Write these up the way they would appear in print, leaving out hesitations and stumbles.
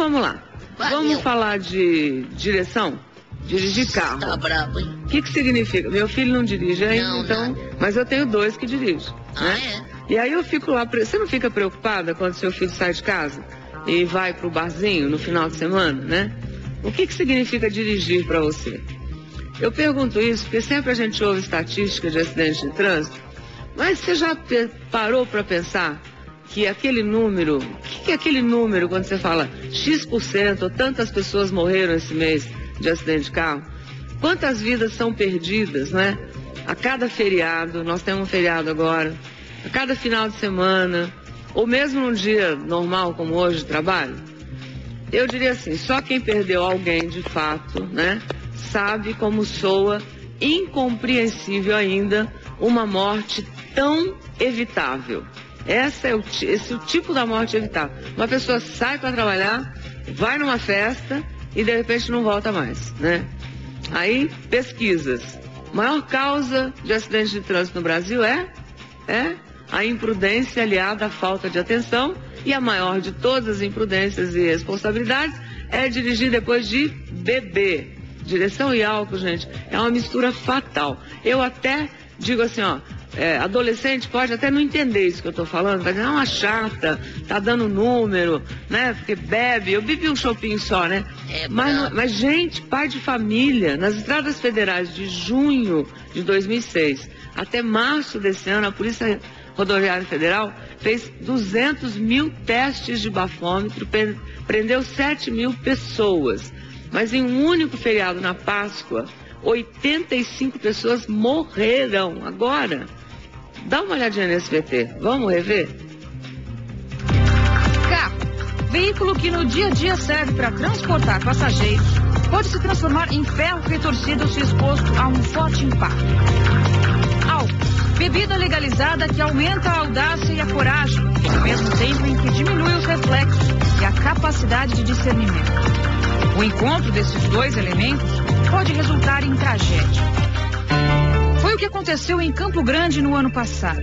vamos lá. Valeu. Vamos falar de direção? Dirigir carro. Tá bravo, hein? O que significa? Meu filho não dirige ainda, Não, então. nada. Mas eu tenho 2 que dirigem. Né? É? E aí eu fico lá. Você não fica preocupada quando seu filho sai de casa e vai pro barzinho no final de semana, né? O que significa dirigir para você? Eu pergunto isso porque sempre a gente ouve estatística de acidentes de trânsito, mas você já parou para pensar que aquele número, o que é aquele número quando você fala X% ou tantas pessoas morreram esse mês de acidente de carro? Quantas vidas são perdidas, né? A cada feriado, nós temos um feriado agora, a cada final de semana, ou mesmo num dia normal como hoje de trabalho. Eu diria assim, só quem perdeu alguém de fato, né, sabe como soa incompreensível ainda uma morte tão evitável. Esse é o tipo da morte evitável. Uma pessoa sai para trabalhar, vai numa festa e de repente não volta mais, né? Aí, pesquisas. Maior causa de acidentes de trânsito no Brasil é a imprudência aliada à falta de atenção, e a maior de todas as imprudências e responsabilidades é dirigir depois de beber. Direção e álcool, gente, é uma mistura fatal. Eu até digo assim, ó, adolescente pode até não entender isso que eu estou falando, vai dizer, é uma chata, tá dando número, né, porque bebe. Eu bebi um chopinho só, né? Mas, gente, pai de família, nas estradas federais de junho de 2006 até março desse ano, a Polícia Rodoviária Federal fez 200 mil testes de bafômetro, prendeu 7 mil pessoas. Mas em um único feriado, na Páscoa, 85 pessoas morreram. Agora, dá uma olhadinha nesse VT. Vamos rever? Carro, veículo que no dia a dia serve para transportar passageiros, pode se transformar em ferro retorcido se exposto a um forte impacto. Álcool, bebida legalizada que aumenta a audácia e a coragem, ao mesmo tempo em que diminui os reflexos e a capacidade de discernimento. O encontro desses 2 elementos pode resultar em tragédia. Foi o que aconteceu em Campo Grande no ano passado.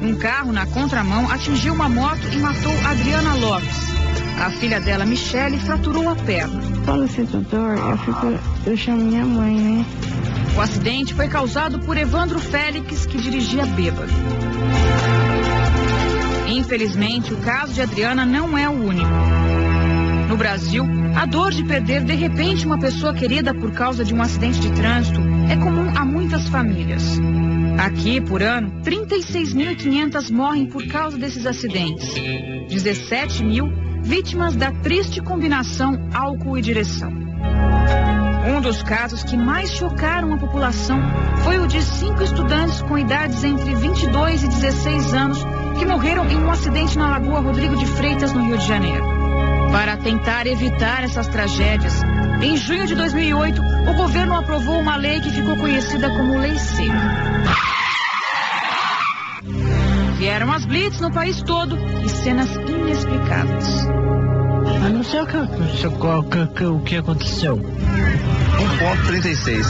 Um carro na contramão atingiu uma moto e matou Adriana Lopes. A filha dela, Michele, fraturou a perna. Quando eu sinto dor, eu chamo minha mãe, né? O acidente foi causado por Evandro Félix, que dirigia bêbado. Infelizmente, o caso de Adriana não é o único. No Brasil, a dor de perder de repente uma pessoa querida por causa de um acidente de trânsito é comum a muitas famílias. Aqui, por ano, 36.500 morrem por causa desses acidentes. 17 mil vítimas da triste combinação álcool e direção. Um dos casos que mais chocaram a população foi o de 5 estudantes com idades entre 22 e 16 anos que morreram em um acidente na Lagoa Rodrigo de Freitas, no Rio de Janeiro. Para tentar evitar essas tragédias, em junho de 2008, o governo aprovou uma lei que ficou conhecida como Lei Seca. Vieram as blitz no país todo e cenas inexplicáveis. Eu não sei o que aconteceu. 1,36.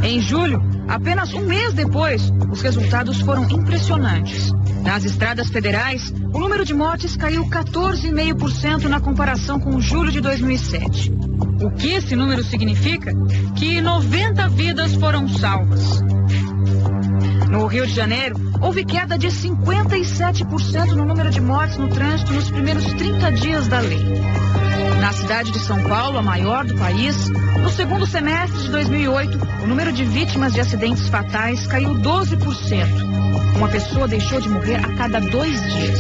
Em julho, apenas um mês depois, os resultados foram impressionantes. Nas estradas federais, o número de mortes caiu 14,5% na comparação com julho de 2007. O que esse número significa? Que 90 vidas foram salvas. No Rio de Janeiro, houve queda de 57% no número de mortes no trânsito nos primeiros 30 dias da lei. Na cidade de São Paulo, a maior do país, no segundo semestre de 2008, o número de vítimas de acidentes fatais caiu 12%. Uma pessoa deixou de morrer a cada 2 dias.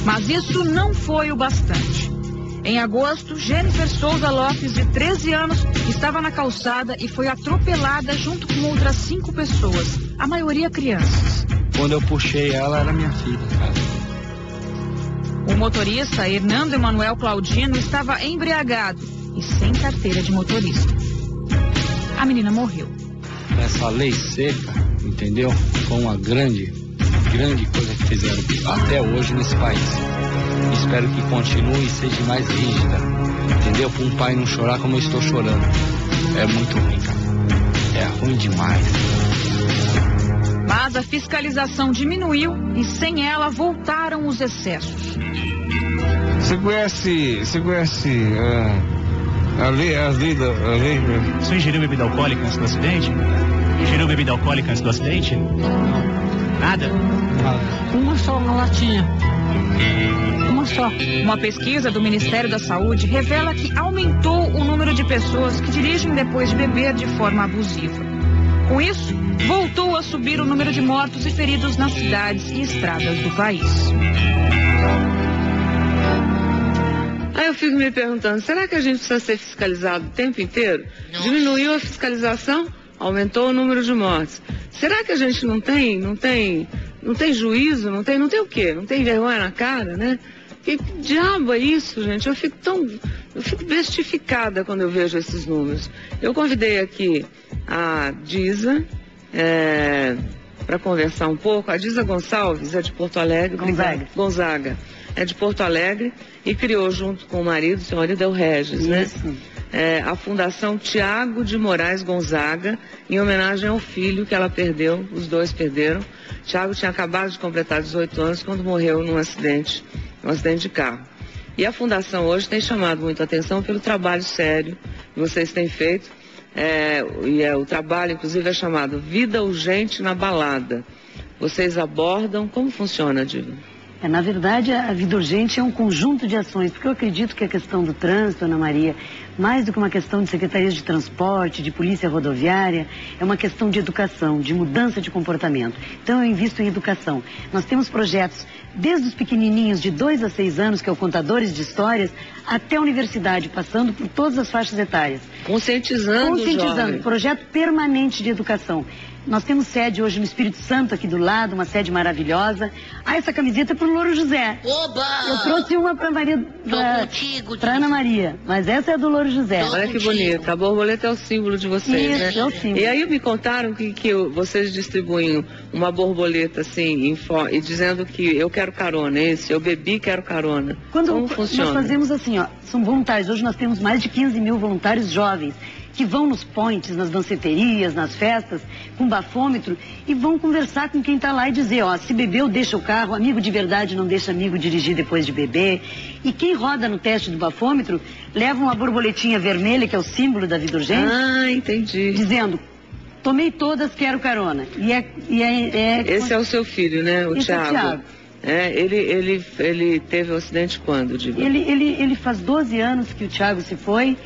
Mas isso não foi o bastante. Em agosto, Jennifer Souza Lopes, de 13 anos, estava na calçada e foi atropelada junto com outras 5 pessoas, a maioria crianças. Quando eu puxei ela, era minha filha. O motorista, Hernando Emanuel Claudino, estava embriagado e sem carteira de motorista. A menina morreu. Essa lei seca, entendeu? Foi uma grande coisa que fizeram até hoje nesse país. Espero que continue e seja mais rígida, entendeu? Para um pai não chorar como eu estou chorando. É muito ruim, cara. É ruim demais. Mas Mas a fiscalização diminuiu e sem ela voltaram os excessos. Você conhece a lei? Você ingeriu bebida alcoólica antes do acidente? Ingeriu bebida alcoólica antes do acidente? Nada? Uma só, uma latinha. Uma só. Uma pesquisa do Ministério da Saúde revela que aumentou o número de pessoas que dirigem depois de beber de forma abusiva. Com isso, voltou a subir o número de mortos e feridos nas cidades e estradas do país. Aí eu fico me perguntando, será que a gente precisa ser fiscalizado o tempo inteiro? Nossa. Diminuiu a fiscalização, aumentou o número de mortes. Será que a gente não tem juízo, não tem o quê? Não tem vergonha na cara, né? Que diabo é isso, gente? Eu fico bestificada quando eu vejo esses números. Eu convidei aqui a Diza para conversar um pouco. A Diza Gonçalves é de Porto Alegre. Gonzaga. É de Porto Alegre e criou junto com o marido, seu marido é o Regis, né? A Fundação Tiago de Moraes Gonzaga, em homenagem ao filho que ela perdeu, os dois perderam. Tiago tinha acabado de completar 18 anos quando morreu num acidente de carro. E a Fundação hoje tem chamado muito a atenção pelo trabalho sério que vocês têm feito. O trabalho, inclusive, é chamado Vida Urgente na Balada. Vocês abordam, como funciona, Diva? Na verdade, a Vida Urgente é um conjunto de ações, porque eu acredito que a questão do trânsito, Ana Maria, mais do que uma questão de secretarias de transporte, de polícia rodoviária, é uma questão de educação, de mudança de comportamento. Então, eu invisto em educação. Nós temos projetos desde os pequenininhos de 2 a 6 anos, que é o Contadores de Histórias, até a universidade, passando por todas as faixas etárias. Conscientizando, projeto permanente de educação. Nós temos sede hoje no Espírito Santo, aqui do lado, uma sede maravilhosa. Essa camiseta é pro Louro José. Oba! Eu trouxe uma pra Maria, pra Ana Maria, mas essa é do Louro José. Olha que bonita, a borboleta é o símbolo de vocês, isso, né? É o símbolo. E aí me contaram que vocês distribuem uma borboleta assim, e dizendo que eu quero carona, eu bebi, quero carona. Como funciona? Nós fazemos assim, são voluntários. Hoje nós temos mais de 15 mil voluntários jovens que vão nos points, nas danceterias, nas festas, com bafômetro, e vão conversar com quem está lá e dizer, se bebeu, deixa o carro, amigo de verdade não deixa amigo dirigir depois de beber. E quem roda no teste do bafômetro leva uma borboletinha vermelha, que é o símbolo da Vida Urgente. Entendi. Dizendo, tomei todas, quero carona. Esse é o seu filho, né, o Thiago? É o Thiago. Ele teve o acidente quando, Diva? Ele faz 12 anos que o Thiago se foi.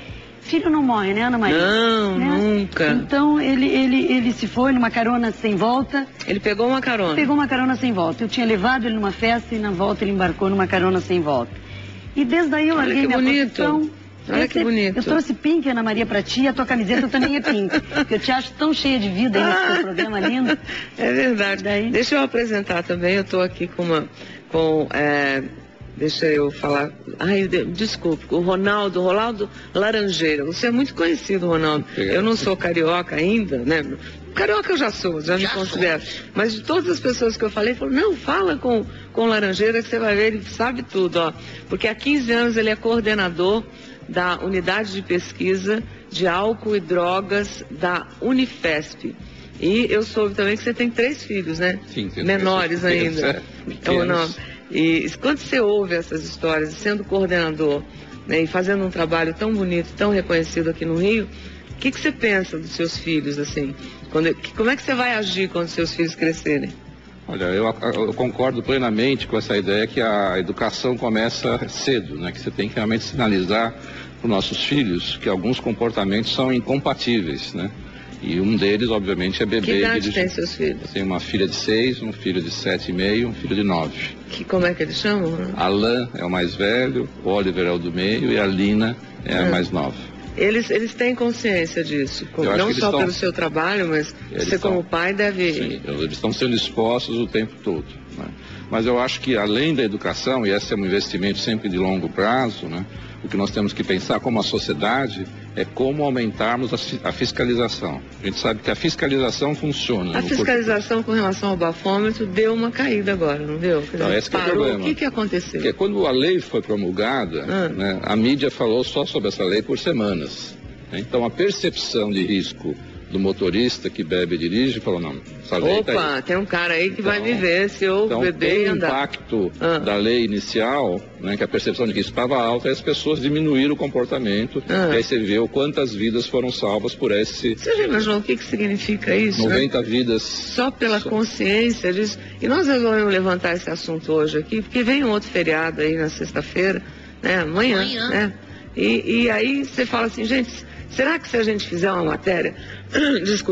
Filho não morre, né, Ana Maria? Não, nunca. Então, ele se foi numa carona sem volta. Ele pegou uma carona? Pegou uma carona sem volta. Eu tinha levado ele numa festa e na volta ele embarcou numa carona sem volta. E desde aí eu larguei minha profissão. Olha que bonito. Eu trouxe pink, Ana Maria, pra ti, a tua camiseta também é pink. Porque eu te acho tão cheia de vida aí nesse teu programa lindo. É verdade. Deixa eu apresentar também, eu tô aqui deixa eu falar. Desculpe, o Ronaldo Laranjeira. Você é muito conhecido, Ronaldo. Eu não sou carioca ainda, né? Carioca eu já me considero. Mas de todas as pessoas que eu falei, não, fala com o Laranjeira que você vai ver, ele sabe tudo, Porque há 15 anos ele é coordenador da unidade de pesquisa de álcool e drogas da Unifesp. E eu soube também que você tem 3 filhos, né? Sim, menores ainda. E quando você ouve essas histórias, sendo coordenador, né, e fazendo um trabalho tão bonito, tão reconhecido aqui no Rio, o que você pensa dos seus filhos, assim? Como é que você vai agir quando seus filhos crescerem? Olha, eu concordo plenamente com essa ideia que a educação começa cedo, né? Que você tem que realmente sinalizar para os nossos filhos que alguns comportamentos são incompatíveis, né? E um deles, obviamente, é beber. Que idade tem seus filhos? Eu tenho uma filha de 6, um filho de 7,5 e um filho de 9. Como é que eles chamam? Alan é o mais velho, o Oliver é o do meio e a Lina é a mais nova. Eles têm consciência disso? Não só pelo seu trabalho, mas você como pai deve... Sim, eles estão sendo expostos o tempo todo, né? Mas eu acho que além da educação, e esse é um investimento sempre de longo prazo, né? O que nós temos que pensar como a sociedade é como aumentarmos a fiscalização. A gente sabe que a fiscalização funciona. A fiscalização com relação ao bafômetro deu uma caída agora, não deu? Então, esse é o problema. O que aconteceu? Porque quando a lei foi promulgada, né, a mídia falou só sobre essa lei por semanas. Né? Então a percepção de risco do motorista que bebe e dirige, falou, não, essa lei tá aí. Opa, tem um cara aí que vai me ver se eu beber e andar. Então, o impacto da lei inicial, né, que a percepção de que isso estava alta, e as pessoas diminuíram o comportamento, e aí você vê quantas vidas foram salvas por esse... Você já imaginou o que significa isso? 90 vidas... Só pela consciência disso. E nós resolvemos levantar esse assunto hoje aqui, porque vem um outro feriado aí na sexta-feira, né, amanhã. Né? E aí você fala assim, gente, será que se a gente fizer uma matéria,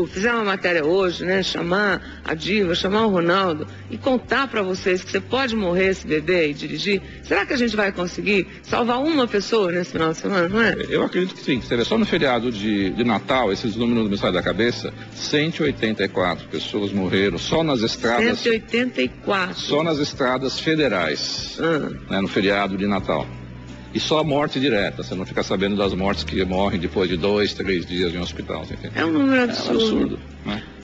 fizer uma matéria hoje, né, chamar a Diva, chamar o Ronaldo e contar para vocês que você pode morrer se beber e dirigir, será que a gente vai conseguir salvar uma pessoa nesse final de semana, não é? Eu acredito que sim. Você vê só no feriado de Natal, esses números me saem da cabeça, 184 pessoas morreram só nas estradas... 184? Só nas estradas federais, né, no feriado de Natal. E só a morte direta, você não fica sabendo das mortes que morrem depois de 2, 3 dias em um hospital. É um número absurdo. É um absurdo, né?